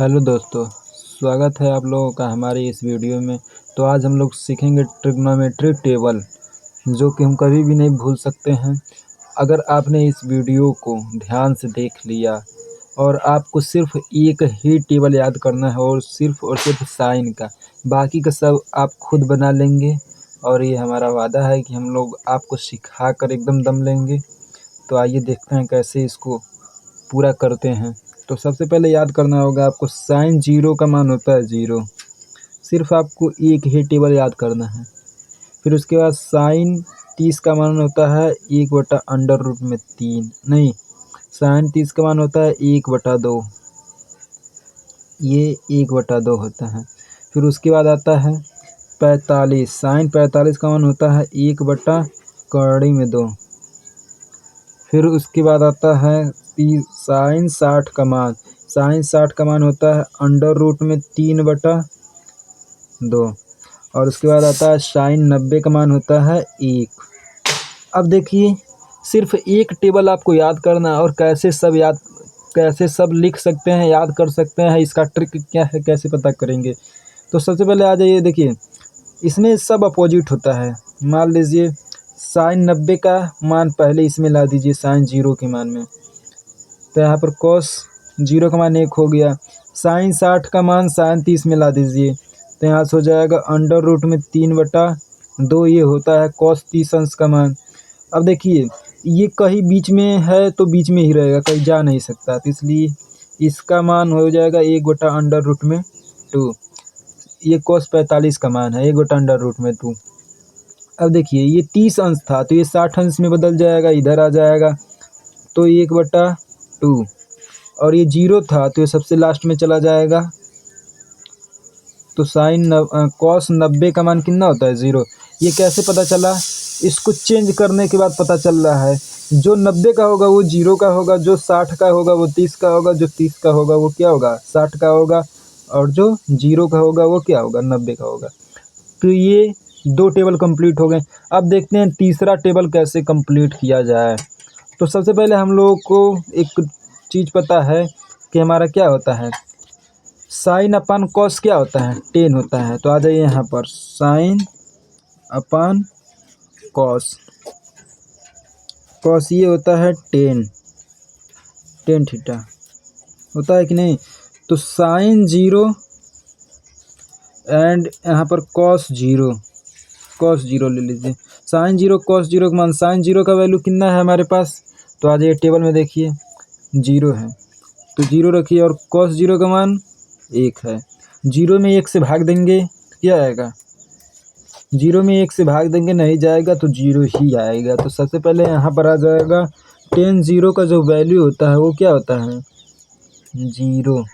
Hello दोस्तों, स्वागत है आप लोगों का हमारी इस वीडियो में। तो आज हम लोग सीखेंगे ट्रिग्नोमेट्री टेबल, जो कि हम कभी भी नहीं भूल सकते हैं। अगर आपने इस वीडियो को ध्यान से देख लिया और आपको सिर्फ एक ही टेबल याद करना है और सिर्फ साइन का, बाकी का सब आप खुद बना लेंगे। और ये हमारा वादा है कि हम लोग आपको सिखा कर एकदम दम लेंगे। तो आइए देखते हैं कैसे इसको पूरा करते हैं। तो सबसे पहले याद करना होगा आपको, साइन जीरो का मान होता है जीरो। सिर्फ आपको एक ही टेबल याद करना है। फिर उसके बाद साइन 30 का मान होता है 1/√3। नहीं, साइन 30 का मान होता है 1/2। ये 1/2 होता है। फिर उसके बाद आता है 45। साइन 45 का मान होता है 1/2। फिर उसके बाद आता है साइन 60 का मान। साइन 60 का मान होता है √3/2। और उसके बाद आता है साइन 90 का मान होता है 1। अब देखिए, सिर्फ एक टेबल आपको याद करना है और कैसे सब लिख सकते हैं, याद कर सकते हैं, इसका ट्रिक क्या है, कैसे पता करेंगे। तो सबसे पहले आ जाइए, देखिए इसमें सब अपोजिट होता है। मान लीजिए साइन 90 का मान पहले इसमें ला दीजिए साइन जीरो के मान में, तो यहाँ पर कॉस जीरो का मान 1 हो गया। साइन 60 का मान साइन 30 में ला दीजिए, तो यहाँ से हो जाएगा √3/2। ये होता है कॉस 30 अंश का मान। अब देखिए, ये कहीं बीच में है तो बीच में ही रहेगा, कहीं जा नहीं सकता, तो इसलिए इसका मान हो जाएगा 1/√2। ये कॉस 45 का मान है 1/√2। अब देखिए, ये 30 अंश था तो ये 60 अंश में बदल जाएगा, इधर आ जाएगा, तो 1/2। और ये जीरो था तो ये सबसे लास्ट में चला जाएगा। तो कॉस 90 का मान कितना होता है, ज़ीरो। ये कैसे पता चला? इसको चेंज करने के बाद पता चल रहा है। जो 90 का होगा वो जीरो का होगा, जो 60 का होगा वो 30 का होगा, जो 30 का होगा वो क्या होगा, 60 का होगा, और जो जीरो का होगा वो क्या होगा, 90 का होगा। तो ये दो टेबल कंप्लीट हो गए। अब देखते हैं तीसरा टेबल कैसे कंप्लीट किया जाए। तो सबसे पहले हम लोगों को एक चीज़ पता है कि हमारा क्या होता है, साइन अपन कॉस क्या होता है, 10 होता है। तो आ जाइए यहाँ पर, साइन अपन कॉस। कॉस ये होता है 10 थीटा होता है कि नहीं। तो साइन जीरो एंड यहाँ पर कॉस जीरो ले लीजिए। साइन जीरो कॉस जीरो का मान, साइन जीरो का वैल्यू कितना है हमारे पास, तो आ जाइए टेबल में देखिए जीरो है, तो जीरो रखिए। और कॉस जीरो का मान 1 है। जीरो में 1 से भाग देंगे तो क्या आएगा, जीरो में 1 से भाग देंगे नहीं जाएगा, तो जीरो ही आएगा। तो सबसे पहले यहाँ पर आ जाएगा 10 जीरो का जो वैल्यू होता है वो क्या होता है, जीरो।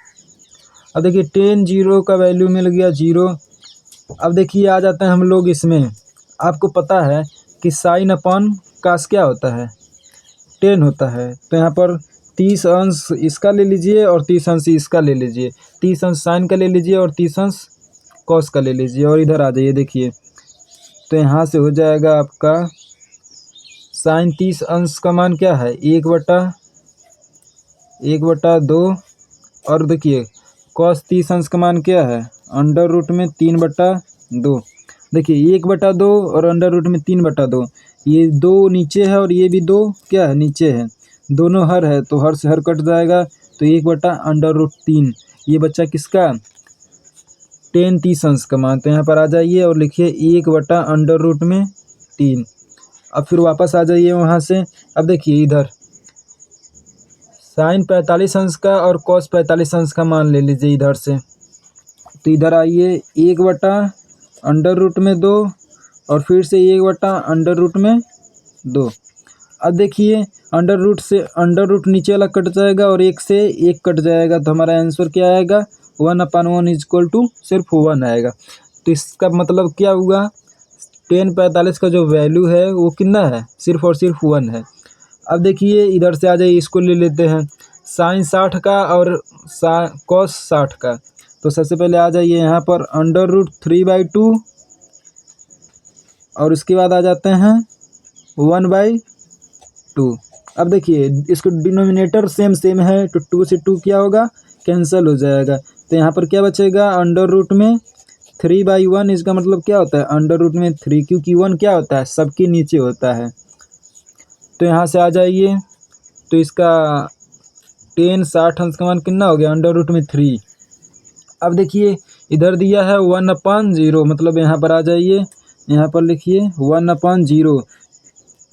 अब देखिए 10 जीरो का वैल्यू मिल गया जीरो। अब देखिए आ जाते हैं हम लोग इसमें। आपको पता है कि साइन अपन कास क्या होता है, 10 होता है। तो यहाँ पर 30 अंश इसका ले लीजिए और 30 अंश इसका ले लीजिए। 30 अंश साइन का ले लीजिए और 30 अंश कॉस का ले लीजिए, और इधर आ जाइए देखिए। तो यहाँ से हो जाएगा आपका साइन 30 अंश का मान क्या है, 1/2। और देखिए कॉस 30 अंश का मान क्या है, √3/2। देखिए 1/2 और √3/2, ये दो नीचे है और ये भी दो क्या है, नीचे है, दोनों हर है तो हर से हर कट जाएगा। तो 1/√3 ये बच्चा किसका, 10 30 अंश का मान। तो यहाँ पर आ जाइए और लिखिए 1/√3। अब फिर वापस आ जाइए वहाँ से। अब देखिए इधर साइन 45 अंश का और कॉस 45 अंश का मान ले लीजिए इधर से। तो इधर आइए 1/√2 और फिर से 1/√2। अब देखिए अंडर रूट से अंडर रूट नीचे वाला कट जाएगा और 1 से 1 कट जाएगा, तो हमारा आंसर क्या आएगा, 1/1 = सिर्फ 1 आएगा। तो इसका मतलब क्या हुआ, 10 45 का जो वैल्यू है वो कितना है, सिर्फ और सिर्फ 1 है। अब देखिए इधर से आ जाइए, इसको ले लेते हैं साइन 60 का और कॉस 60 का। तो सबसे पहले आ जाइए यहाँ पर √3/2 और उसके बाद आ जाते हैं 1/2। अब देखिए इसको डिनोमिनेटर सेम है, तो 2 से 2 क्या होगा, कैंसिल हो जाएगा। तो यहाँ पर क्या बचेगा, अंडर रूट में 3/1। इसका मतलब क्या होता है, अंडर रूट में 3, क्योंकि 1 क्या होता है, सबके नीचे होता है। तो यहाँ से आ जाइए, तो इसका 10 60 अंश का मान कितना हो गया, अंडर रूट में 3। अब देखिए इधर दिया है 1/0, मतलब यहाँ पर आ जाइए, यहाँ पर लिखिए 1/0।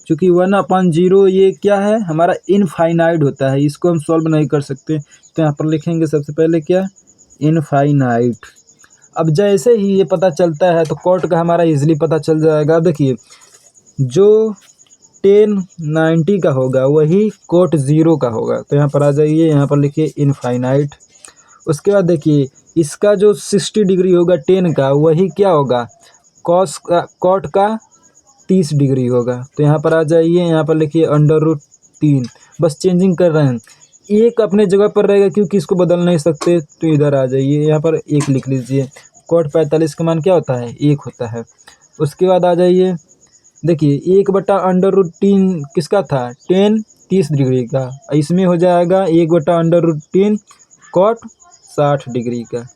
चूँकि 1/0 ये क्या है, हमारा इनफाइनाइट होता है, इसको हम सॉल्व नहीं कर सकते। तो यहाँ पर लिखेंगे सबसे पहले क्या, इनफाइनाइट। अब जैसे ही ये पता चलता है तो कॉट का हमारा इजीली पता चल जाएगा। देखिए जो 10 90 का होगा वही कॉट 0 का होगा। तो यहाँ पर आ जाइए, यहाँ पर लिखिए इनफाइनाइट। उसके बाद देखिए इसका जो 60 डिग्री होगा 10 का, वही क्या होगा, कॉस का, कॉट का 30 डिग्री होगा। तो यहाँ पर आ जाइए, यहाँ पर लिखिए अंडर रूट 3, बस चेंजिंग कर रहे हैं, एक अपने जगह पर रहेगा क्योंकि इसको बदल नहीं सकते। तो इधर आ जाइए, यहाँ पर 1 लिख लीजिए। कॉट 45 का मान क्या होता है, 1 होता है। उसके बाद आ जाइए, देखिए 1/√3 किसका था, 10 30 डिग्री का, इसमें हो जाएगा 1/√3 कॉट 60 डिग्री का।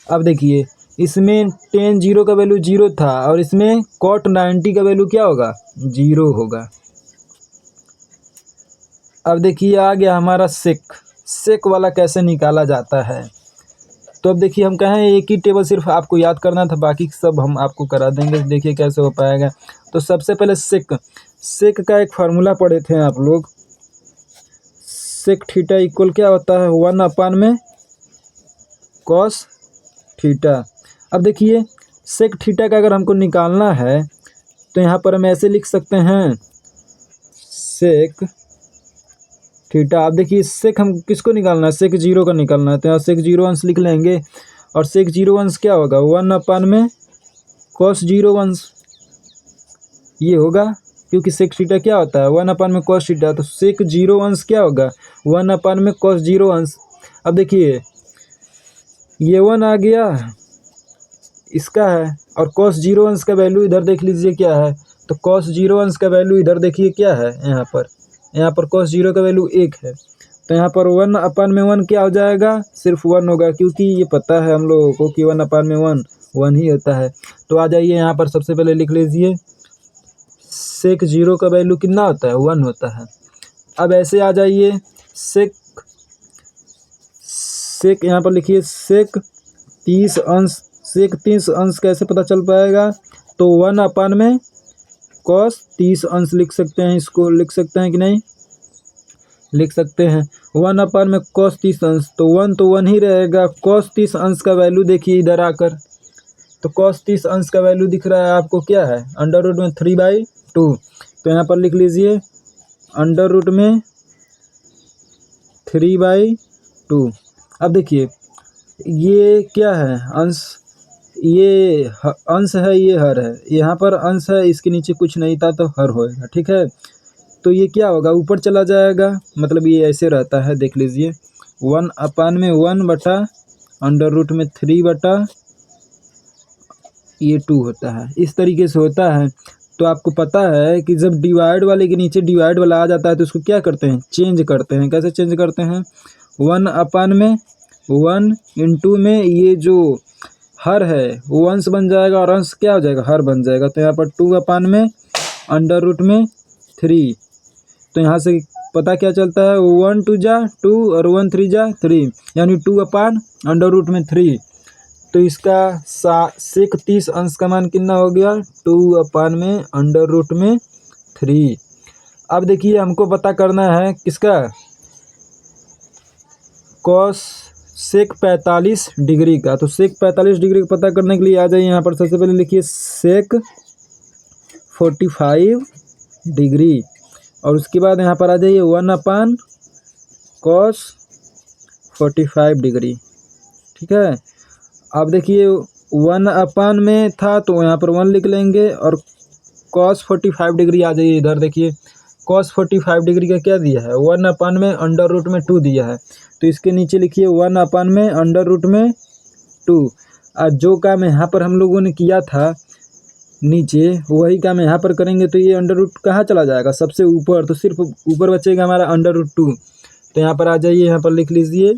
अब देखिए इसमें 10 0 का वैल्यू 0 था और इसमें कॉट 90 का वैल्यू क्या होगा, 0 होगा। अब देखिए आ गया हमारा सेक वाला कैसे निकाला जाता है। तो अब देखिए हम कहें एक ही टेबल सिर्फ आपको याद करना था, बाकी सब हम आपको करा देंगे। देखिए कैसे हो पाएगा। तो सबसे पहले सेक का एक फार्मूला पढ़े थे आप लोग, सेक थीटा इक्वल क्या होता है, 1/में कॉस थीटा। अब देखिए सेक थीटा का अगर हमको निकालना है तो यहाँ पर हम ऐसे लिख सकते हैं, सेक थीटा। अब देखिए सेक हम किसको निकालना है, सेक 0 का निकालना है। तो यहाँ सेक 0 अंश लिख लेंगे और सेक 0 अंश क्या होगा, 1/में कॉस 0 अंश ये होगा, क्योंकि सेक थीटा क्या होता है, 1/में कॉस थीटा। तो सेक 0 अंश क्या होगा, 1/में कॉस 0 अंश। अब देखिए ये 1 आ गया इसका है, और कॉस 0 अंश का वैल्यू इधर देख लीजिए क्या है। तो कॉस 0 अंश का वैल्यू इधर देखिए क्या है, यहाँ पर कॉस 0 का वैल्यू 1 है। तो यहाँ पर 1/1 क्या हो जाएगा, सिर्फ 1 होगा, क्योंकि ये पता है हम लोगों को कि 1/1 1 ही होता है। तो आ जाइए यहाँ पर सबसे पहले लिख लीजिए, सेक 0 का वैल्यू कितना होता है, 1 होता है। अब ऐसे आ जाइए, सेक यहाँ पर लिखिए सेक 30 अंश। सेक 30 अंश कैसे पता चल पाएगा, तो 1/में कॉस 30 अंश लिख सकते हैं। इसको लिख सकते हैं कि नहीं, लिख सकते हैं। 1/में कॉस 30 अंश, तो 1 ही रहेगा। कॉस 30 अंश का वैल्यू देखिए इधर आकर, तो कॉस 30 अंश का वैल्यू दिख रहा है आपको क्या है, अंडर रूट में 3/2। तो यहाँ पर लिख लीजिए अंडर रूट में 3/2। अब देखिए ये क्या है, अंश, ये अंश है, ये हर है, यहाँ पर अंश है, इसके नीचे कुछ नहीं था तो हर होएगा, ठीक है। तो ये क्या होगा, ऊपर चला जाएगा, मतलब ये ऐसे रहता है, देख लीजिए 1/1 बटा अंडर रूट में 3 ये 2 होता है, इस तरीके से होता है। तो आपको पता है कि जब डिवाइड वाले के नीचे डिवाइड वाला आ जाता है तो उसको क्या करते हैं, चेंज करते हैं। कैसे चेंज करते हैं, 1/में 1 इंटू में ये जो हर है वो अंश बन जाएगा और अंश क्या हो जाएगा, हर बन जाएगा। तो यहाँ पर 2/में अंडर रूट में 3। तो यहाँ से पता क्या चलता है, 1 2 जा 2 और 1 3 जा 3, यानी 2/√3। तो इसका सेक 30 अंश का मान कितना हो गया, 2/√3। अब देखिए हमको पता करना है किसका, कॉस सेक 45 डिग्री का। तो सेक 45 डिग्री का पता करने के लिए आ जाइए, यहाँ पर सबसे पहले लिखिए सेक 45 डिग्री, और उसके बाद यहाँ पर आ जाइए 1/cos 45 डिग्री, ठीक है। अब देखिए 1/, में था तो यहाँ पर 1 लिख लेंगे, और cos 45 डिग्री आ जाइए इधर, देखिए cos 45 डिग्री का क्या दिया है, 1/, में अंडर रूट में 2 दिया है। तो इसके नीचे लिखिए 1/, में अंडर रूट में 2। जो काम यहाँ पर हम लोगों ने किया था नीचे, वही काम यहाँ पर करेंगे। तो ये अंडर रूट कहाँ चला जाएगा, सबसे ऊपर, तो सिर्फ ऊपर बचेगा हमारा अंडर रूट 2। तो यहाँ पर आ जाइए, यहाँ पर लिख लीजिए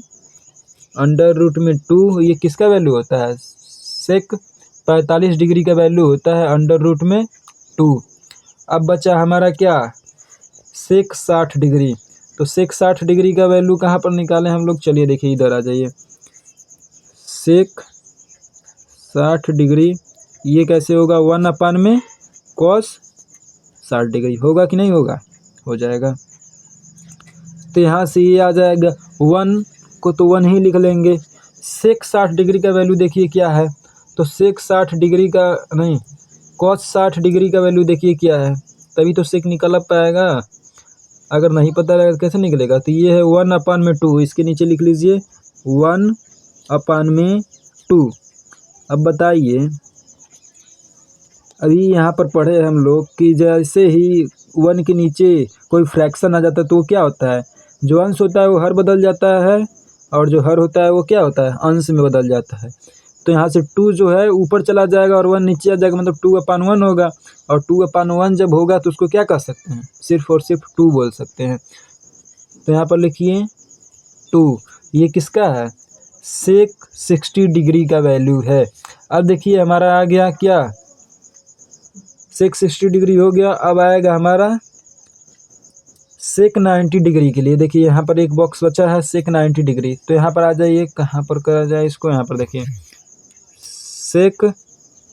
अंडर रूट में 2, ये किसका वैल्यू होता है, सेक 45 डिग्री का वैल्यू होता है अंडर रूट में 2। अब बचा हमारा क्या, सेक 60 डिग्री। तो सेक 60 डिग्री का वैल्यू कहाँ पर निकालें हम लोग, चलिए देखिए इधर आ जाइए। सेक 60 डिग्री ये कैसे होगा, 1 में कॉस 60 डिग्री, होगा कि नहीं होगा, हो जाएगा। तो यहाँ से ये आ जाएगा 1 को तो 1 ही लिख लेंगे। सेक 60 डिग्री का वैल्यू देखिए क्या है, तो सेक 60 डिग्री का नहीं, कॉस 60 डिग्री का वैल्यू देखिए क्या है, तभी तो सेक निकल पाएगा। अगर नहीं पता रहेगा कैसे निकलेगा। तो ये है 1 में 2, इसके नीचे लिख लीजिए 1 में 2। अब बताइए, अभी यहाँ पर पढ़े हम लोग कि जैसे ही 1 के नीचे कोई फ्रैक्शन आ जाता है तो वो क्या होता है, जो अंश होता है वो हर बदल जाता है, और जो हर होता है वो क्या होता है, अंश में बदल जाता है। तो यहाँ से 2 जो है ऊपर चला जाएगा और 1 नीचे आ जाएगा, मतलब 2/1 होगा। और 2/1 जब होगा तो उसको क्या कह सकते हैं, सिर्फ और सिर्फ 2 बोल सकते हैं। तो यहाँ पर लिखिए 2, ये किसका है, सेक 60 डिग्री का वैल्यू है। अब देखिए हमारा आ गया क्या, सेक 60 डिग्री हो गया। अब आएगा हमारा सेक 90 डिग्री के लिए। देखिए यहाँ पर एक बॉक्स बचा है सेक 90 डिग्री। तो यहाँ पर आ जाइए, कहाँ पर करा जाए इसको, यहाँ पर देखिए सेक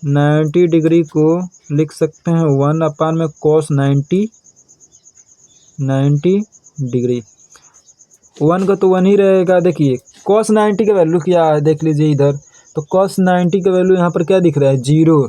90 डिग्री को लिख सकते हैं 1 में कॉस 90 डिग्री। 1 का तो 1 ही रहेगा। देखिए कॉस 90 का वैल्यू क्या है, देख लीजिए इधर। तो कॉस 90 का वैल्यू यहाँ पर क्या दिख रहा है, 0।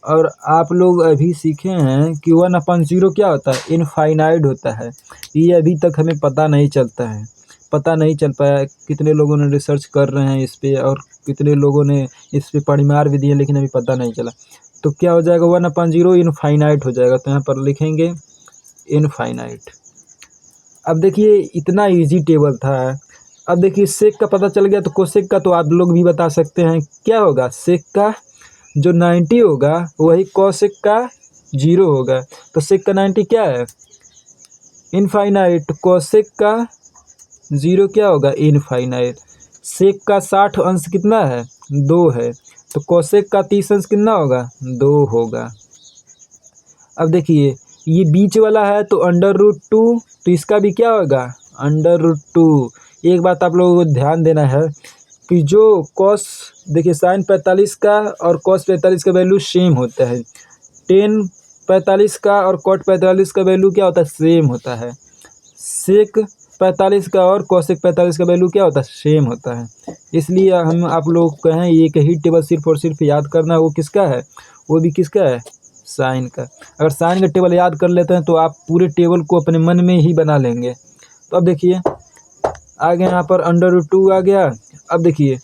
और आप लोग अभी सीखे हैं कि 1/0 क्या होता है, इनफाइनाइट होता है। ये अभी तक हमें पता नहीं चलता है, पता नहीं चल पाया। कितने लोगों ने रिसर्च कर रहे हैं इस पे, और कितने लोगों ने इस पे परिमार भी दिए, लेकिन अभी पता नहीं चला। तो क्या हो जाएगा, 1/0 इनफाइनाइट हो जाएगा। तो यहाँ पर लिखेंगे इनफाइनाइट। अब देखिए इतना इजी टेबल था। अब देखिए सेक का पता चल गया, तो कोसेक का तो आप लोग भी बता सकते हैं। क्या होगा, सेक का जो 90 होगा वही कोसेक का 0 होगा। तो सेक का 90 क्या है, इनफाइनाइट। कोसेक का 0 क्या होगा, इनफाइनाइट। सेक का 60 अंश कितना है, 2 है। तो कोसेक का 30 अंश कितना होगा, 2 होगा। अब देखिए ये बीच वाला है तो √2, तो इसका भी क्या होगा, √2। एक बात आप लोगों को ध्यान देना है कि जो कॉस, देखिए साइन 45 का और कॉस 45 का वैल्यू सेम होता है। टेन 45 का और कॉट 45 का वैल्यू क्या होता है, सेम होता है। सेक 45 का और कोसेक 45 का वैल्यू क्या होता है, सेम होता है। इसलिए हम आप लोग कहें एक ही टेबल सिर्फ और सिर्फ याद करना है, वो किसका है, वो भी किसका है, साइन का। अगर साइन का टेबल याद कर लेते हैं तो आप पूरे टेबल को अपने मन में ही बना लेंगे। तो अब देखिए आगे यहाँ पर √2 आ गया। अब देखिए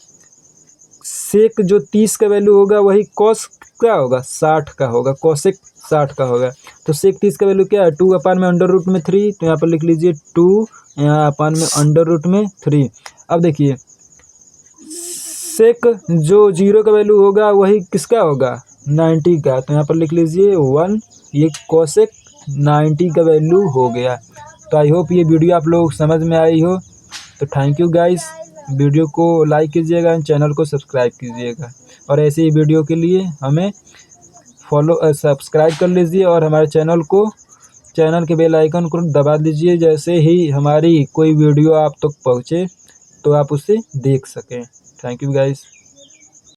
सेक जो 30 का वैल्यू होगा वही कॉस क्या होगा, 60 का होगा, कोसेक 60 का होगा। तो सेक 30 का वैल्यू क्या है, 2/√3। तो यहाँ पर लिख लीजिए 2 यहाँ √3। अब देखिए सेक जो 0 का वैल्यू होगा वही किसका होगा, 90 का। तो यहाँ पर लिख लीजिए 1, ये कोसेक 90 का वैल्यू हो गया। तो आई होप ये वीडियो आप लोग समझ में आई हो। तो थैंक यू गाइस, वीडियो को लाइक कीजिएगा, चैनल को सब्सक्राइब कीजिएगा, और ऐसे ही वीडियो के लिए हमें सब्सक्राइब कर लीजिए, और हमारे चैनल के बेल आइकन को दबा दीजिए। जैसे ही हमारी कोई वीडियो आप तक पहुँचे तो आप उसे देख सकें। Thank you guys.